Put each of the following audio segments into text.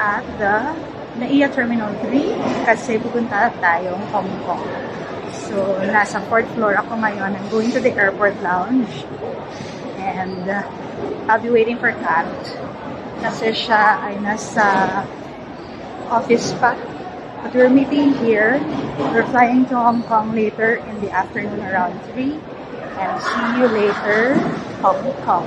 At the NAIA Terminal 3 kasi pupunta tayong Hong Kong. So, nasa 4th floor ako ngayon. I'm going to the airport lounge and I'll be waiting for Kat kasi siya ay nasa office pa. But we're meeting here. We're flying to Hong Kong later in the afternoon around 3 and see you later, Hong Kong.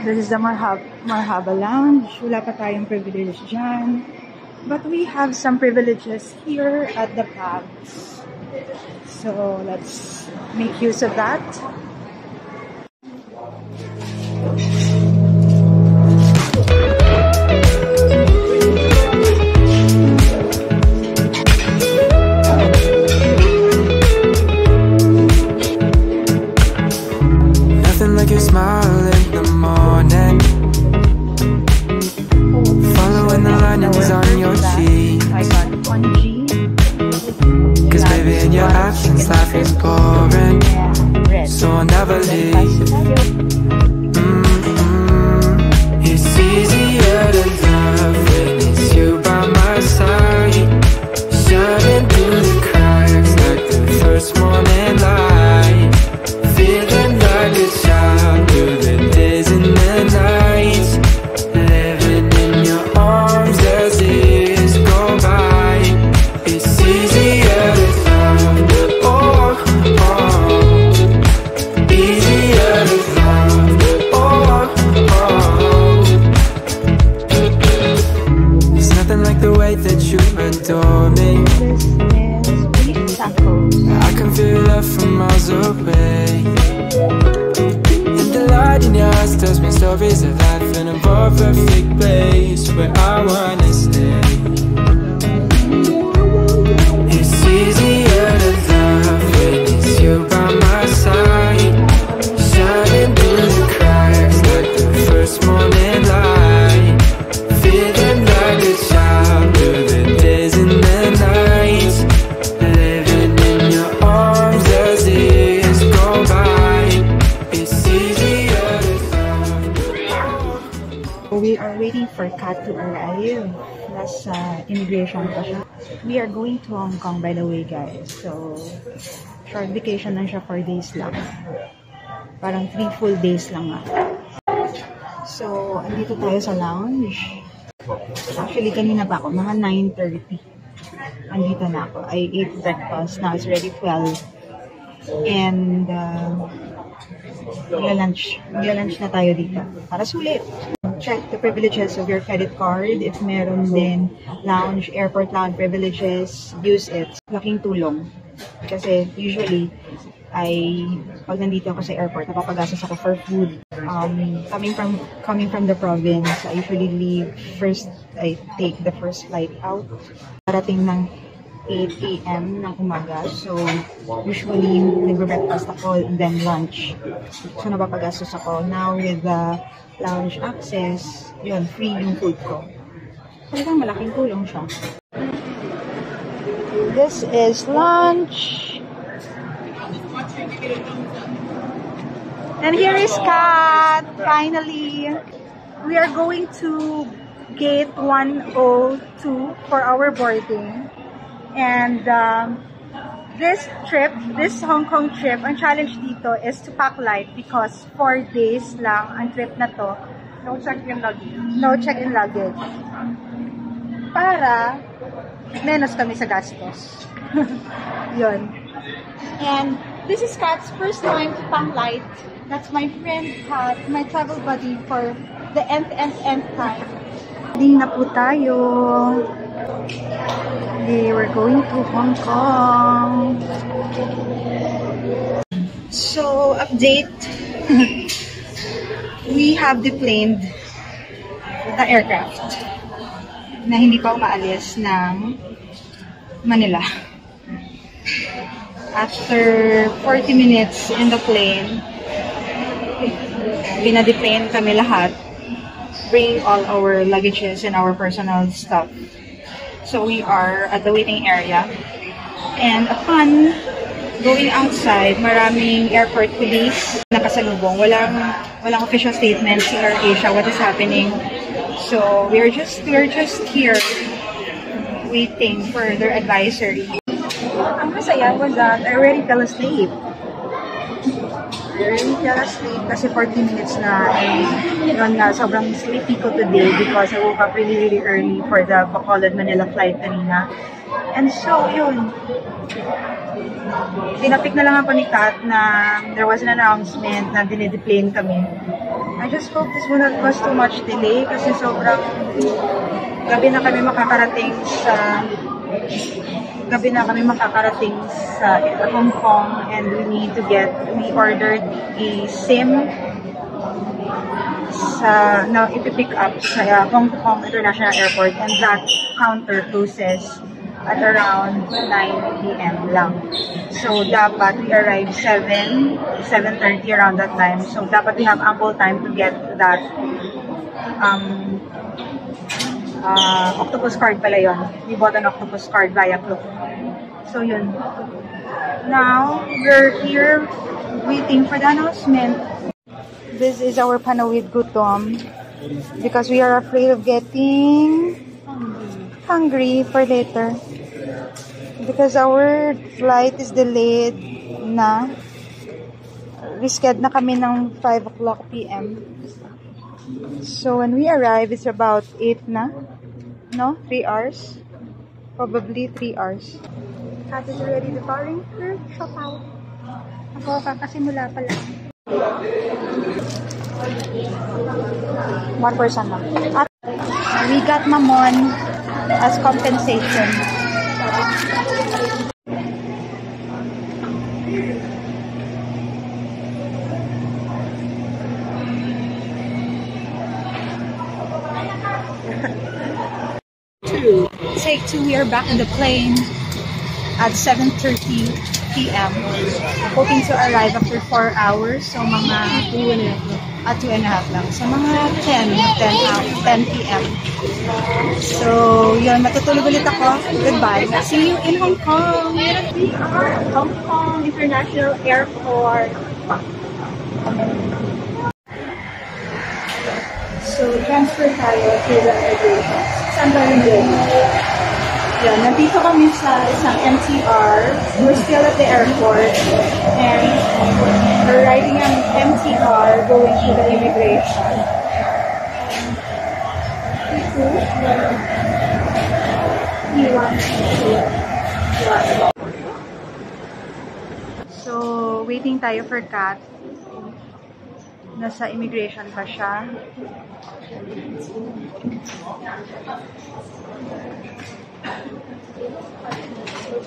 This is the Marhaba Lounge. Wala pa tayong privilege dyan. But we have some privileges here at the pubs. So let's make use of that. Nothing like your smile in the morning, following the linings on your cheek. I got 1G. Cause baby in your actions life is boring, so I'll never leave. It's easier to love when it's you by my side, shining through the cracks like the first morning light, feeling like a child through the days and the nights, living in your arms as the years go by. It's easier to love, oh, oh, easier to love, oh, oh. There's nothing like the way that you adore me. I can feel love from miles away. The light in your eyes tells me stories of life in a more perfect place where I wanna stay. It's easier to love when it's you by my side, shining through the cracks like the first morning light, feeling like a child through the days and the nights, living in your arms as the years go by. It's easier to love. We are waiting for Kat to arrive. Nasa immigration pa siya. We are going to Hong Kong, by the way, guys. So, short vacation lang siya, 4 days lang. Parang 3 full days lang nga. So, andito tayo sa lounge. Actually, kanina pa ako, mga 9:30. Andito na ako. I ate breakfast. Now it's already 12. And, magla-lunch na tayo dito. Para sulit. Check the privileges of your credit card. If meron din lounge, airport lounge privileges, use it. Laking tulong. Kasi usually, pag nandito ako sa airport, napapagastos ako for food. Coming from the province, I usually leave first. I take the first flight out. Parating ng 8 AM ng umaga. So, usually, nagbe-breakfast ako and then lunch. So, napapagastos ako. Now, with the lounge access, yun, free yung food ko. Talagang malaking tulong siya. This is lunch. And here is Kat, finally. We are going to gate 102 for our boarding. And this Hong Kong trip, ang challenge dito is to pack light because 4 days lang ang trip na to. No check-in luggage. No check-in luggage. Para menos kami sa gastos. Yun. And this is Kat's first time to pack light. That's my friend Kat, my travel buddy for the nth time. Ding na po tayo. We're going to Hong Kong. So, update. We have deplaned the aircraft na hindi pa umaalis ng Manila. After 40 minutes in the plane, binadeplane kami lahat, bringing all our luggages and our personal stuff. So we are at the waiting area. And upon going outside, maraming airport police nakasalubong. Walang official statement si AirAsia what is happening. So we're just here waiting for their advisory. Ang masaya was that I already fell asleep. Kasi 40 minutes na. Yun nga, sobrang sleepy ko today because I woke up really early for the Bacolod Manila flight kanina. And so, yun. Tinapik na lang ako ni Kat na there was an announcement na dinideplane kami. I just hope this will not cause too much delay kasi sobrang gabi na kami makakarating sa Hong Kong, and we ordered a SIM na ipipick up sa Hong Kong International Airport, and that counter closes at around 9 p.m. lang. So dapat we arrive 7:30 around that time. So dapat we have ample time to get that octopus card pala yun. We bought an octopus card via Klook. So yun. Now, we're here waiting for the announcement. This is our Panawid Gutom because we are afraid of getting hungry for later. Because our flight is delayed na. Rescheduled na kami ng 5 o'clock p.m. So when we arrive, it's about 8 na. No? 3 hours? Probably 3 hours. Kat is already departing her shop out. Ako, kakasimula pala. 1 person lang. At we got Mamon as compensation. Take 2, we are back in the plane at 7:30 p.m. Hoping to arrive after 4 hours, so mga 2.5 lang. So mga 10 p.m. So yun, matutulog ulit ako. Goodbye. See you in Hong Kong. We are at Hong Kong International Airport. So transfer tayo to the immigration. Saan ba rin? Yan, nandito kami sa isang MTR. We're still at the airport. And we're riding an MTR going to the immigration. So, waiting tayo for Kat. Nasa immigration pa siya.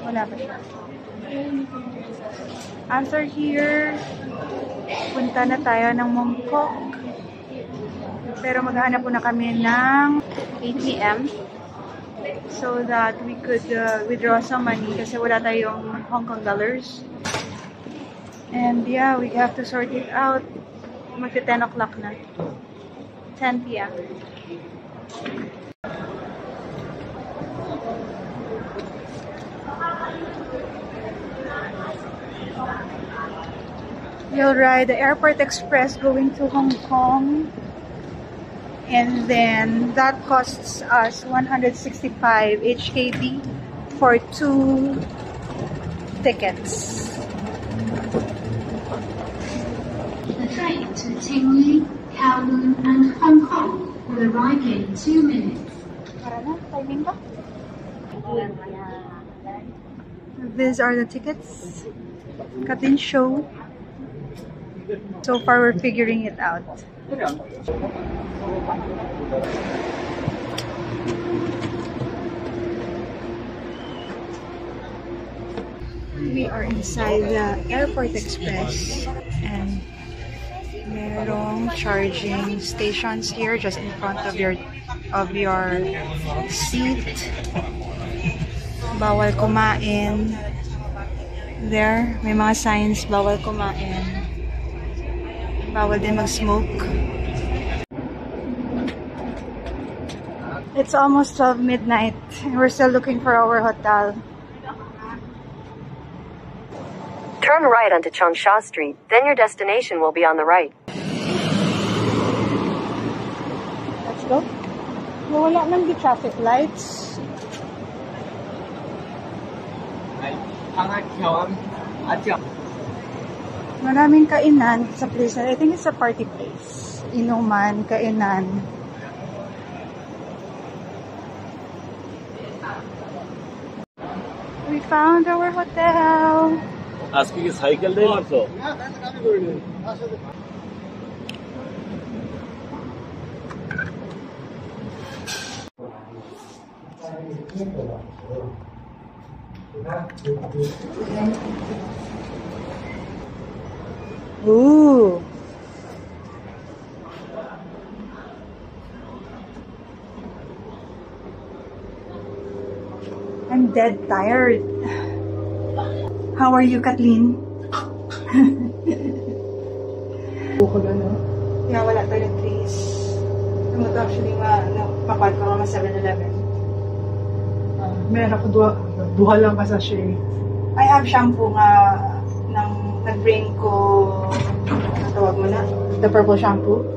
Wala pa siya. Answer here. Punta na tayo ng Mongkok. Pero maghahanap po na kami ng ATM so that we could withdraw some money kasi wala tayong Hong Kong dollars. And yeah, we have to sort it out. Magti 10 o'clock na. 10 p.m. We'll ride the Airport Express going to Hong Kong, and then that costs us 165 HKD for 2 tickets. The train to Tingli, Kowloon and Hong Kong will arrive in 2 minutes. Timing ba? These are the tickets. Cut in show. So far, we're figuring it out. We are inside the Airport Express and merong charging stations here just in front of your seat. Bawal kumain. There, may mga signs, bawal kumain. Bawal din mag-smoke. It's almost 12 midnight and we're still looking for our hotel. Turn right onto Changsha Street, then your destination will be on the right. Let's go. Wala nang di traffic lights. Maraming kainan sa place. I think it's a party place. Inuman, kainan. We found our hotel. আজকে কি সাইকেল দিয়ে মারছো? Ooh. I'm dead tired. How are you, Kathleen? Yeah, wala tayong trees. Ano to actually mapapad ko mga 7-Eleven. Meron ako duha lang ka sa shade. I have shampoo nga nag-bring ko, ano tawag mo na? The purple shampoo.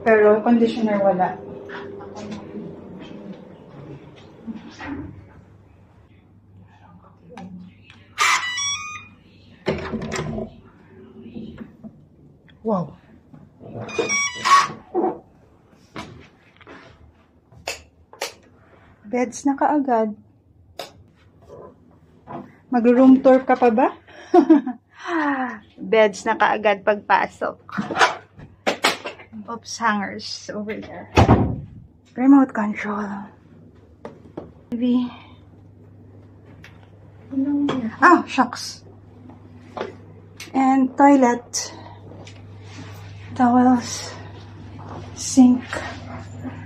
Pero conditioner wala. Wow. Beds na kaagad. Mag-room tour ka pa ba? Beds na kaagad pagpasok. Oops, hangers over there. Remote control. TV. Oh, shucks. And toilet. Towels. Sink.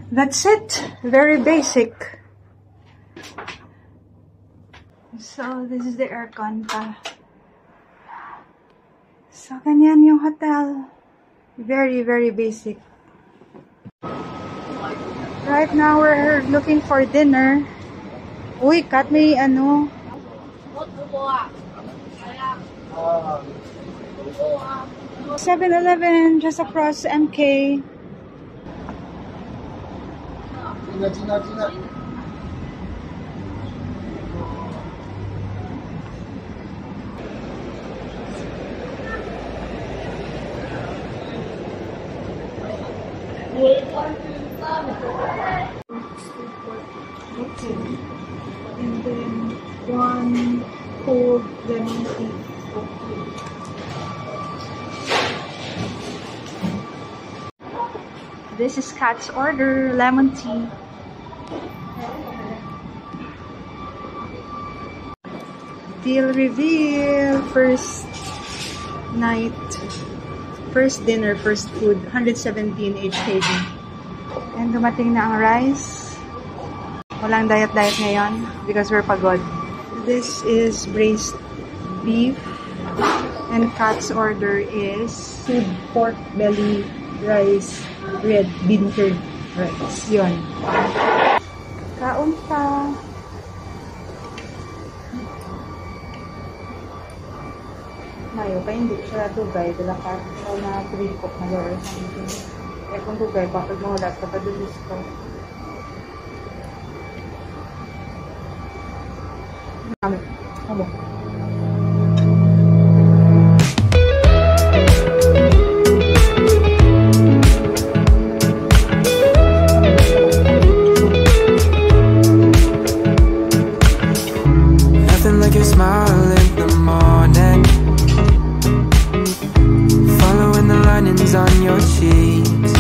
That's it. Very basic. So, this is the aircon pa. So, ganyan yung hotel. Very, very basic. Right now, we're looking for dinner. Uy, Kat, may ano? 7-Eleven just across MK. And then one cold lemon tea. This is Kat's order, lemon tea. Deal reveal, first night, first dinner, first food, 117 HKD. And dumating na ang rice. Walang diet-diet ngayon because we're pagod. This is braised beef. And Kat's order is stewed pork belly rice, red bean curd rice. Yun. Kaon pa. Mayo pa hindi siya dugay. Dala ka na 3 cup na or something. Eh kung dugay, bakit mo wala ka pa dulis ko? Ano? Nothing like your smile in the morning, following the linings on your cheeks.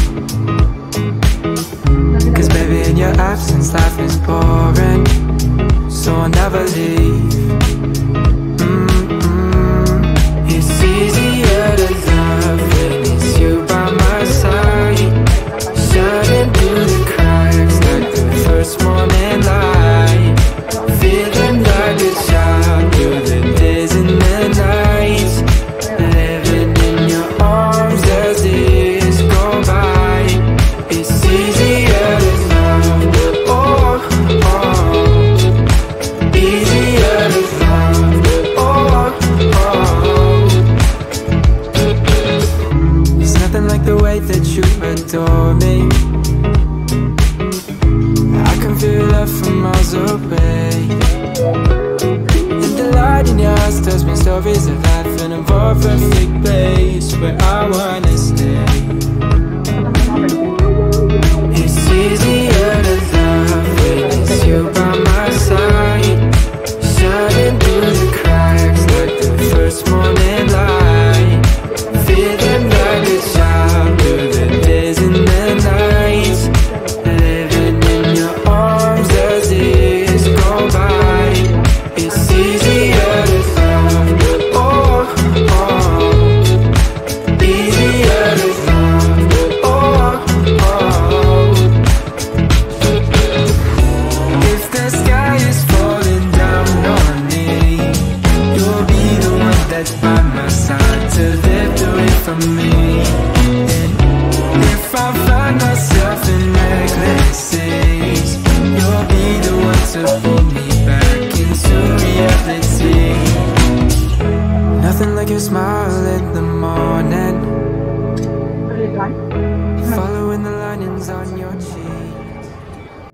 Cause baby in your absence life is boring, so I'll never leave. easier to find. Oh, oh. There's nothing like the way that you adore me. I can feel love from miles away. And the light in your eyes tells me stories of life in a perfect place where I wanna stay.